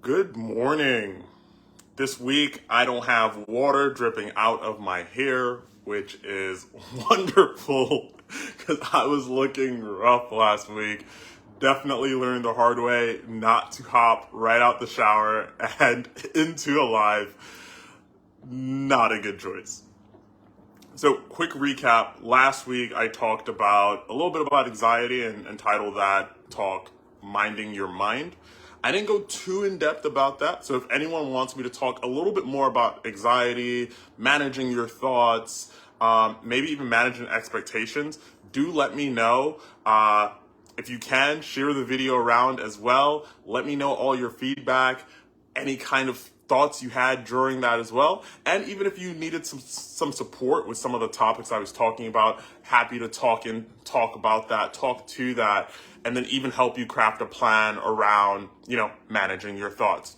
Good morning. This week I don't have water dripping out of my hair, which is wonderful because I was looking rough last week. Definitely learned the hard way not to hop right out the shower and into a live. Not a good choice. So, quick recap. Last week I talked about a little bit about anxiety and entitled that talk Minding Your Mind. I didn't go too in depth about that. So if anyone wants me to talk a little bit more about anxiety, managing your thoughts, maybe even managing expectations, do let me know. If you can, share the video around as well. Let me know all your feedback, any kind of thoughts you had during that as well. And even if you needed some support with some of the topics I was talking about, happy to talk about that, talk to that, and then even help you craft a plan around, managing your thoughts.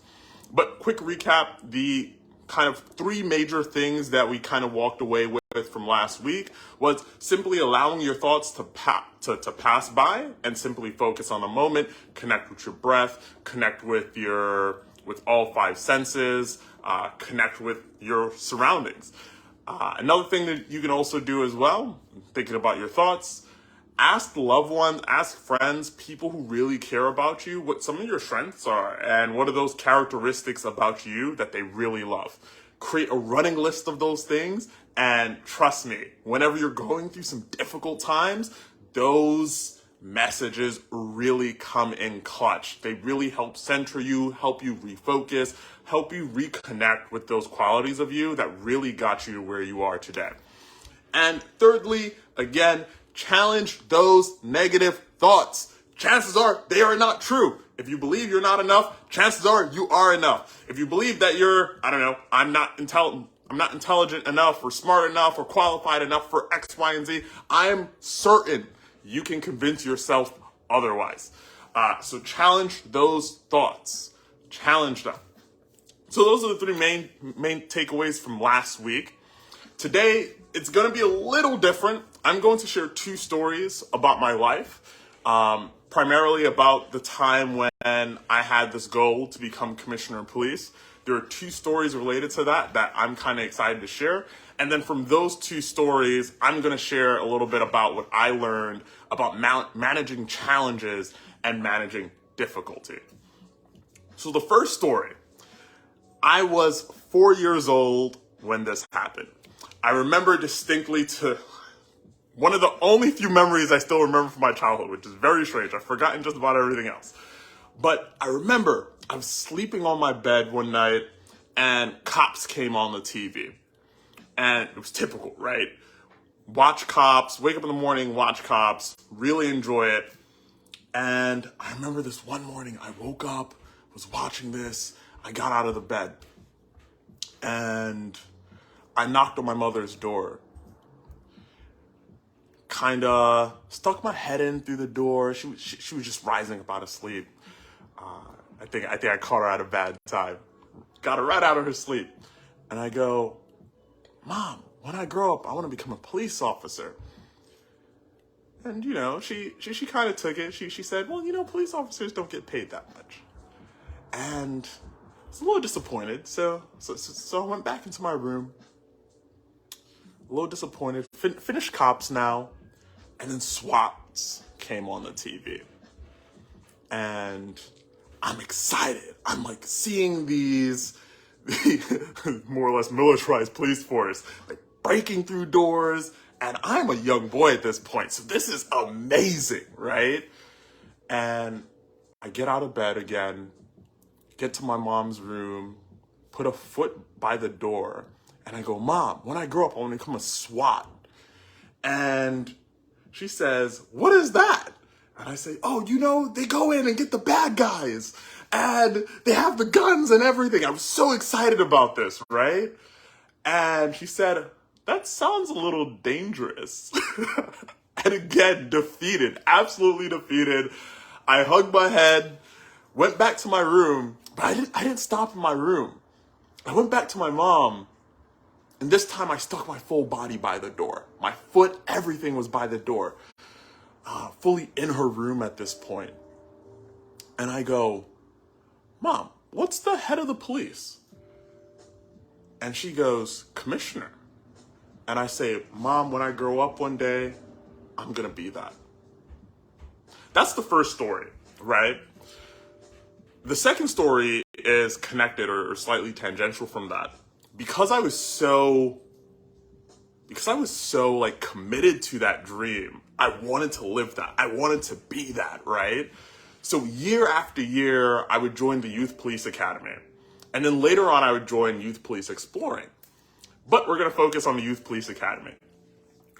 But quick recap, the kind of three major things that we kind of walked away with from last week was simply allowing your thoughts to pass by and simply focus on the moment, connect with your breath, connect with all five senses, connect with your surroundings. Another thing that you can also do as well, thinking about your thoughts, ask loved ones, ask friends, people who really care about you, what some of your strengths are and what are those characteristics about you that they really love. Create a running list of those things, and trust me, whenever you're going through some difficult times, those messages really come in clutch. They really help center you, help you refocus, help you reconnect with those qualities of you that really got you to where you are today. And thirdly, again, challenge those negative thoughts. Chances are they are not true. If you believe you're not enough, chances are you are enough. If you believe that I'm not intelligent enough or smart enough or qualified enough for X, Y, and Z, I am certain you can convince yourself otherwise. So challenge those thoughts. Challenge them. So those are the three main takeaways from last week. Today, it's going to be a little different. I'm going to share two stories about my life, primarily about the time when I had this goal to become commissioner of police. There are two stories related to that I'm kind of excited to share. And then from those two stories, I'm going to share a little bit about what I learned about managing challenges and managing difficulty. So the first story, I was 4 years old when this happened. I remember distinctly to one of the only few memories I still remember from my childhood, which is very strange. I've forgotten just about everything else. But I remember I was sleeping on my bed one night and Cops came on the TV. And it was typical, right? Watch Cops, wake up in the morning, watch Cops, really enjoy it. And I remember this one morning I woke up, was watching this, I got out of the bed and I knocked on my mother's door. Kind of stuck my head in through the door. She was just rising up out of sleep. I think I caught her at a bad time. Got her right out of her sleep. And I go, Mom, when I grow up, I want to become a police officer. And, she kind of took it. She said, well, police officers don't get paid that much. And I was a little disappointed. So I went back into my room. A little disappointed. Finished Cops now. And then SWAT came on the TV. And I'm excited. I'm like seeing these more or less militarized police force, like breaking through doors. And I'm a young boy at this point. So this is amazing, right? And I get out of bed again, get to my mom's room, put a foot by the door. And I go, Mom, when I grow up, I want to become a SWAT. And she says, what is that? And I say, they go in and get the bad guys. And they have the guns and everything. I was so excited about this, right? And she said, that sounds a little dangerous. And again, defeated, absolutely defeated. I hugged my head, went back to my room, but I didn't stop in my room. I went back to my mom. And this time I stuck my full body by the door. My foot, everything was by the door. Fully in her room at this point. And I go, Mom, what's the head of the police? And she goes, Commissioner. And I say, Mom, when I grow up one day, I'm going to be that. That's the first story, right? The second story is connected or slightly tangential from that. Because I was so like committed to that dream, I wanted to live that. I wanted to be that, right? So year after year, I would join the Youth Police Academy. And then later on, I would join Youth Police Exploring. But we're going to focus on the Youth Police Academy.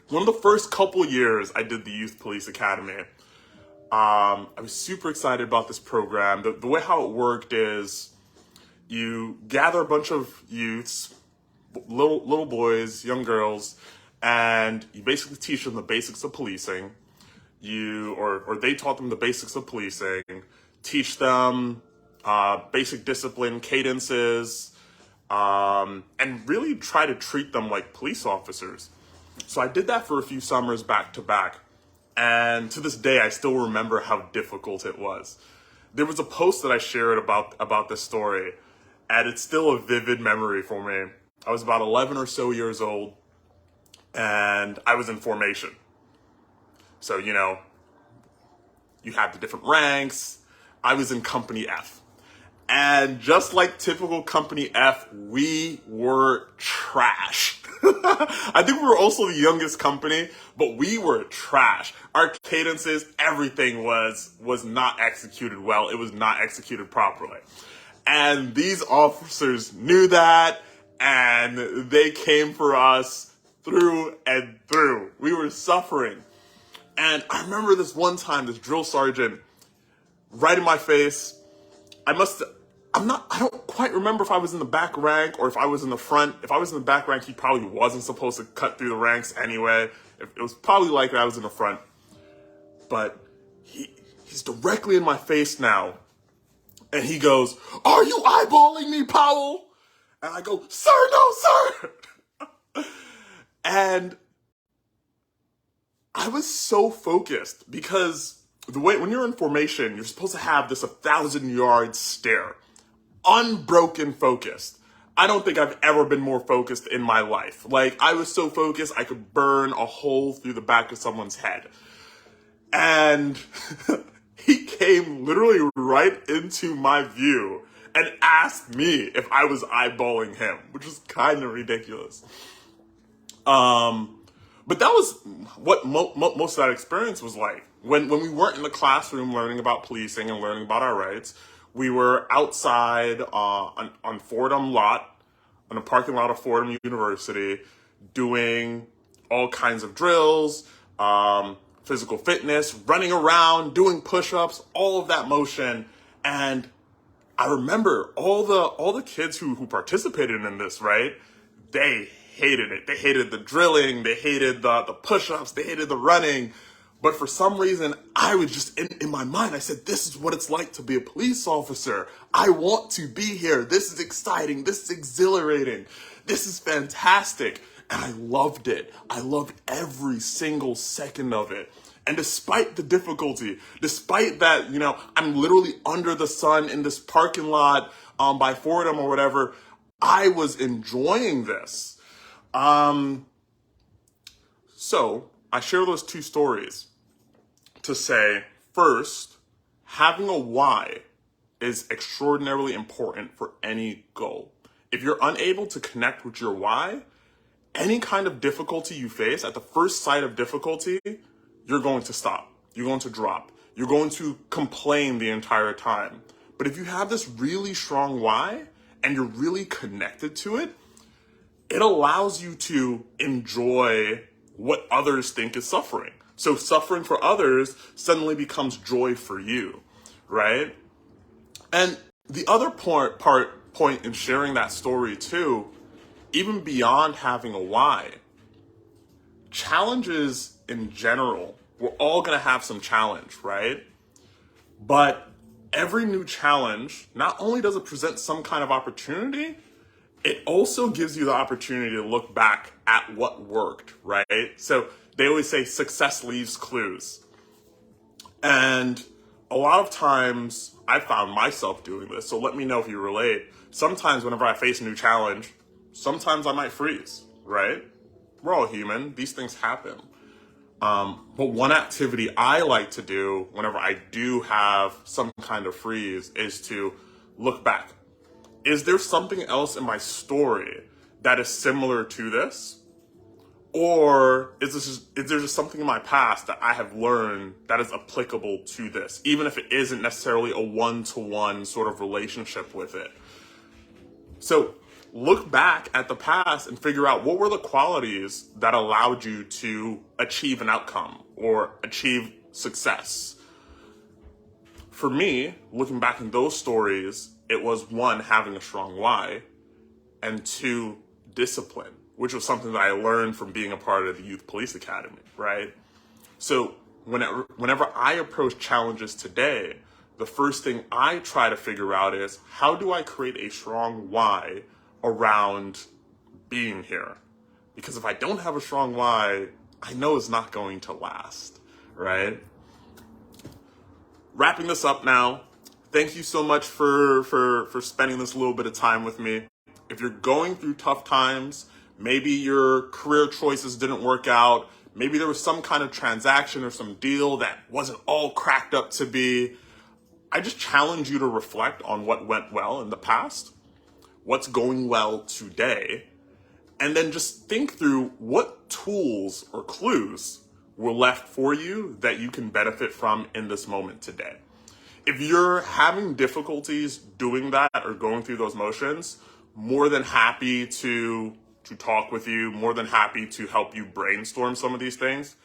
One of the first couple years I did the Youth Police Academy, I was super excited about this program. The way how it worked is you gather a bunch of youths, little boys, young girls, and you basically teach them the basics of policing. Or they taught them the basics of policing, teach them basic discipline, cadences, and really try to treat them like police officers. So I did that for a few summers back to back. And to this day, I still remember how difficult it was. There was a post that I shared about this story, and it's still a vivid memory for me. I was about 11 or so years old, and I was in formation. So, you have the different ranks. I was in Company F. And just like typical Company F, we were trash. I think we were also the youngest company, but we were trash. Our cadences, everything was not executed well. It was not executed properly. And these officers knew that, and they came for us through and through. We were suffering. And I remember this one time, this drill sergeant, right in my face. I don't quite remember if I was in the back rank or if I was in the front. If I was in the back rank, he probably wasn't supposed to cut through the ranks anyway. It was probably likely I was in the front. But he's directly in my face now. And he goes, "Are you eyeballing me, Powell?" And I go, "Sir, no, sir." And I was so focused because the way, when you're in formation, you're supposed to have this 1,000-yard stare. Unbroken focused. I don't think I've ever been more focused in my life. Like, I was so focused, I could burn a hole through the back of someone's head. And he came literally right into my view and asked me if I was eyeballing him, which was kind of ridiculous. But that was what most of that experience was like. When we weren't in the classroom learning about policing and learning about our rights, we were outside on Fordham lot, on a parking lot of Fordham University, doing all kinds of drills, physical fitness, running around, doing push-ups, all of that motion. And I remember all the kids who participated in this, right? They hated it. They hated the drilling. They hated the push-ups. They hated the running. But for some reason, I was just in my mind, I said, this is what it's like to be a police officer. I want to be here. This is exciting. This is exhilarating. This is fantastic. And I loved it. I loved every single second of it. And despite the difficulty, despite that, I'm literally under the sun in this parking lot by Fordham or whatever, I was enjoying this. So I share those two stories to say, first, having a why is extraordinarily important for any goal. If you're unable to connect with your why, any kind of difficulty you face, at the first sight of difficulty, you're going to stop. You're going to drop. You're going to complain the entire time. But if you have this really strong why and you're really connected to it, it allows you to enjoy what others think is suffering. So suffering for others suddenly becomes joy for you, right? And the other point in sharing that story too, even beyond having a why, challenges in general, we're all gonna have some challenge, right? But every new challenge, not only does it present some kind of opportunity, it also gives you the opportunity to look back at what worked, right? So they always say success leaves clues. And a lot of times I found myself doing this, so let me know if you relate. Sometimes whenever I face a new challenge, sometimes I might freeze, right? We're all human. These things happen. But one activity I like to do whenever I do have some kind of freeze is to look back. Is there something else in my story that is similar to this? Or is there just something in my past that I have learned that is applicable to this, even if it isn't necessarily a one-to-one sort of relationship with it? So look back at the past and figure out what were the qualities that allowed you to achieve an outcome or achieve success. For me, looking back in those stories, it was one, having a strong why, and two, discipline, which was something that I learned from being a part of the Youth Police Academy, right? So whenever I approach challenges today, the first thing I try to figure out is, how do I create a strong why around being here? Because if I don't have a strong why, I know it's not going to last, right? Wrapping this up now, thank you so much for spending this little bit of time with me. If you're going through tough times, maybe your career choices didn't work out, maybe there was some kind of transaction or some deal that wasn't all cracked up to be, I just challenge you to reflect on what went well in the past, what's going well today, and then just think through what tools or clues were left for you that you can benefit from in this moment today. If you're having difficulties doing that or going through those motions, more than happy to talk with you, more than happy to help you brainstorm some of these things.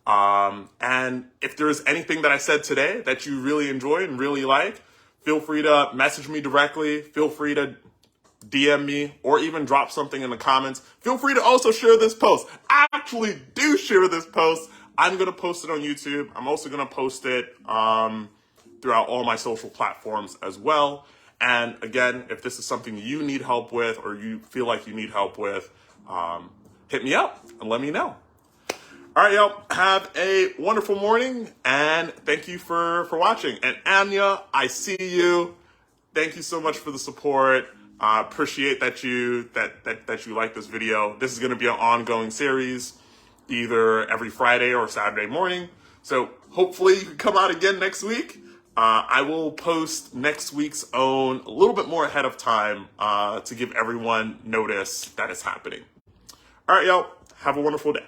And if there's anything that I said today that you really enjoyed and really like, feel free to message me directly. Feel free to DM me or even drop something in the comments. Feel free to also share this post. Actually, do share this post. I'm going to post it on YouTube. I'm also going to post it throughout all my social platforms as well. And again, if this is something you need help with or you feel like you need help with, hit me up and let me know. All right, y'all, have a wonderful morning, and thank you for watching. And Anya, I see you. Thank you so much for the support. Appreciate that you like this video. This is going to be an ongoing series, either every Friday or Saturday morning. So hopefully you can come out again next week. I will post next week's own a little bit more ahead of time to give everyone notice that it's happening. All right, y'all, have a wonderful day.